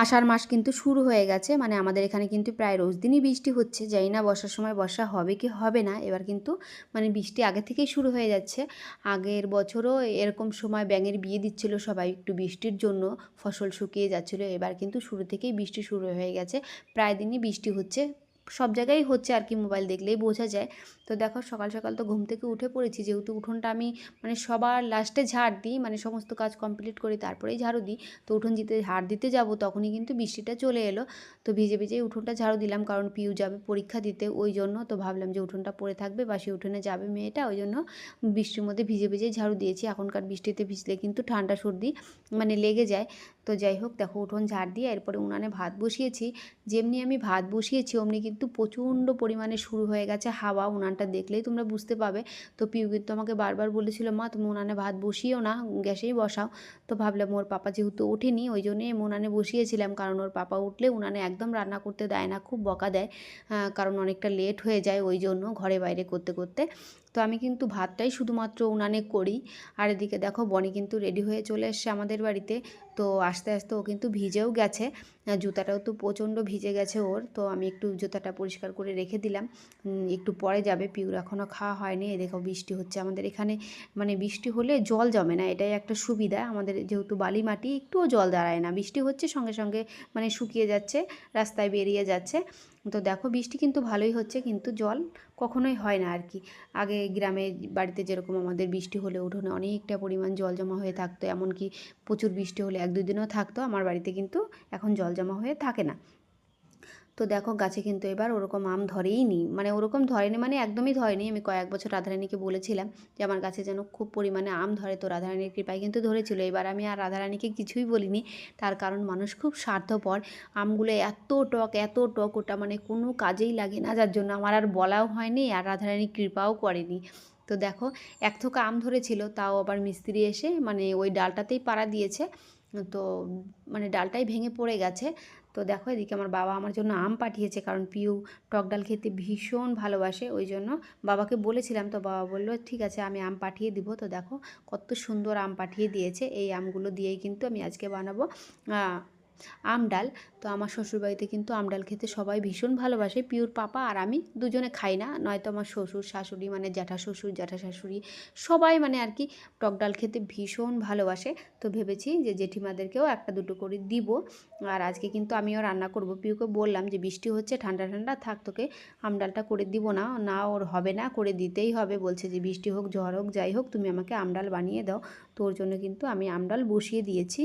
আষাঢ় মাস কিন্তু শুরু হয়ে গেছে, মানে আমাদের এখানে কিন্তু প্রায় রোজ দিনই বৃষ্টি হচ্ছে। জানি না বর্ষার সময় বর্ষা হবে কি হবে না, এবার কিন্তু মানে বৃষ্টি আগে থেকেই শুরু হয়ে যাচ্ছে। আগের বছরও এরকম সময় ব্যাঙের বিয়ে দিচ্ছিল সবাই, একটু বৃষ্টির জন্য ফসল শুকিয়ে যাচ্ছিলো। এবার কিন্তু শুরু থেকেই বৃষ্টি শুরু হয়ে গেছে, প্রায় দিনই বৃষ্টি হচ্ছে, সব জায়গায় হচ্ছে আর কি, মোবাইল দেখলেই বোঝা যায়। তো দেখো সকাল সকাল তো ঘুম থেকে উঠে পড়েছি, যেহেতু উঠোনটা আমি মানে সবার লাস্টে ঝাড় দিই, মানে সমস্ত কাজ কমপ্লিট করি তারপরেই ঝাড়ু দিই। তো উঠোন ঝাড় দিতে যাব তখনই কিন্তু বৃষ্টিটা চলে এলো। তো ভিজে ভিজেই উঠোনটা ঝাড়ু দিলাম, কারণ পিউ যাবে পরীক্ষা দিতে, ওই জন্য। তো ভাবলাম যে উঠোনটা পড়ে থাকবে বা সে উঠোনে যাবে মেয়েটা, ওই জন্য বৃষ্টির মধ্যে ভিজে ভিজেই ঝাড়ু দিয়েছি। এখনকার বৃষ্টিতে ভিজলে কিন্তু ঠান্ডা সর্দি মানে লেগে যায়। তো যাই হোক, দেখো উঠোন ঝাড় দিয়ে এরপরে উনানে ভাত বসিয়েছি। যেমনি আমি ভাত বসিয়েছি অমনি কিন্তু প্রচণ্ড পরিমাণে শুরু হয়ে গেছে হাওয়া, উনানটা দেখলেই তোমরা বুঝতে পাবে। তো পিউ কিন্তু আমাকে বারবার বলেছিল, মা তুমি উনানে ভাত বসিও না, গ্যাসেই বসাও। তো ভাবলাম ওর পাপা যেহেতু ওঠেনি, ওই জন্যই উনানে বসিয়েছিলাম, কারণ ওর পাপা উঠলে উনানে একদম রান্না করতে দেয় না, খুব বকা দেয়, কারণ অনেকটা লেট হয়ে যায় ওই জন্য ঘরে বাইরে করতে করতে। তো আমি কিন্তু ভাতটাই শুধুমাত্র উনানে করি। আর এদিকে দেখো বনি কিন্তু রেডি হয়ে চলে এসছে আমাদের বাড়িতে। তো আস্তে আস্তে ও কিন্তু ভিজেও গেছে, জুতাটাও তো প্রচণ্ড ভিজে গেছে ওর। তো আমি একটু জুতাটা পরিষ্কার করে রেখে দিলাম, একটু পরে যাবে। পিউর এখনও খাওয়া হয়নি। এই দেখো বৃষ্টি হচ্ছে আমাদের এখানে, মানে বৃষ্টি হলে জল জমে না, এটাই একটা সুবিধা আমাদের, যেহেতু বালি মাটি একটুও জল দাঁড়ায় না, বৃষ্টি হচ্ছে সঙ্গে সঙ্গে মানে শুকিয়ে যাচ্ছে, রাস্তায় বেরিয়ে যাচ্ছে। তো দেখো বৃষ্টি কিন্তু ভালোই হচ্ছে, কিন্তু জল কখনোই হয় না আর কি। আগে গ্রামে বাড়িতে যেরকম আমাদের বৃষ্টি হলে উঠোনে অনেকটা পরিমাণ জল জমা হয়ে থাকতো, এমনকি প্রচুর বৃষ্টি হলে 1-2 দিনও থাকতো। আমার বাড়িতে কিন্তু এখন জল জমা হয়ে থাকে না। তো দেখো গাছে কিন্তু এবার ওরকম আম ধরেই নি, মানে ওরকম ধরেনি মানে একদমই ধরেনি। আমি কয়েক বছর রাধারানীকে বলেছিলাম যে আমার গাছে যেন খুব পরিমাণে আম ধরে, তো রাধারানীর কৃপায় কিন্তু ধরেছিল। এবার আমি আর রাধারানীকে কিছুই বলিনি, তার কারণ মানুষ খুব স্বার্থপর। আমগুলো এত টক, ওটা মানে কোনো কাজেই লাগে না, যার জন্য আমার আর বলাও হয়নি, আর রাধারানী কৃপাও করেনি। তো দেখো এক থোকা আম ধরেছিল, তাও আবার মিস্ত্রি এসে মানে ওই ডালটাতেই পাড়া দিয়েছে, তো মানে ডালটাই ভেঙে পড়ে গেছে। তো দেখো এদিকে আমার বাবা আমার জন্য আম পাঠিয়েছে, কারণ পিউ টক ডাল খেতে ভীষণ ভালোবাসে, ওই জন্য বাবাকে বলেছিলাম। তো বাবা বললো ঠিক আছে আমি আম পাঠিয়ে দিব। তো দেখো কত সুন্দর আম পাঠিয়ে দিয়েছে, এই আমগুলো দিয়েই কিন্তু আমি আজকে বানাবো আম ডাল। তো আমার শ্বশুরবাড়িতে কিন্তু আম ডাল খেতে সবাই ভীষণ ভালোবাসে, পিউর পাপা আর আমি দুজনে খাই না, নয়তো আমার শ্বশুর শাশুড়ি মানে জ্যাঠা শ্বশুর জ্যাঠা শাশুড়ি সবাই মানে আর কি টক ডাল খেতে ভীষণ ভালোবাসে। তো ভেবেছি যে জেঠিমাদেরকেও 1-2 করে দিব। আর আজকে কিন্তু আমিও রান্না করব। পিউকে বললাম যে বৃষ্টি হচ্ছে, ঠান্ডা ঠান্ডা থাক, তোকে আম ডালটা করে দিব না, না ওর হবে না, করে দিতেই হবে। বলছে যে বৃষ্টি হোক ঝড় হোক যাই হোক তুমি আমাকে আম ডাল বানিয়ে দাও। তো ওর জন্য কিন্তু আমি আম ডাল বসিয়ে দিয়েছি।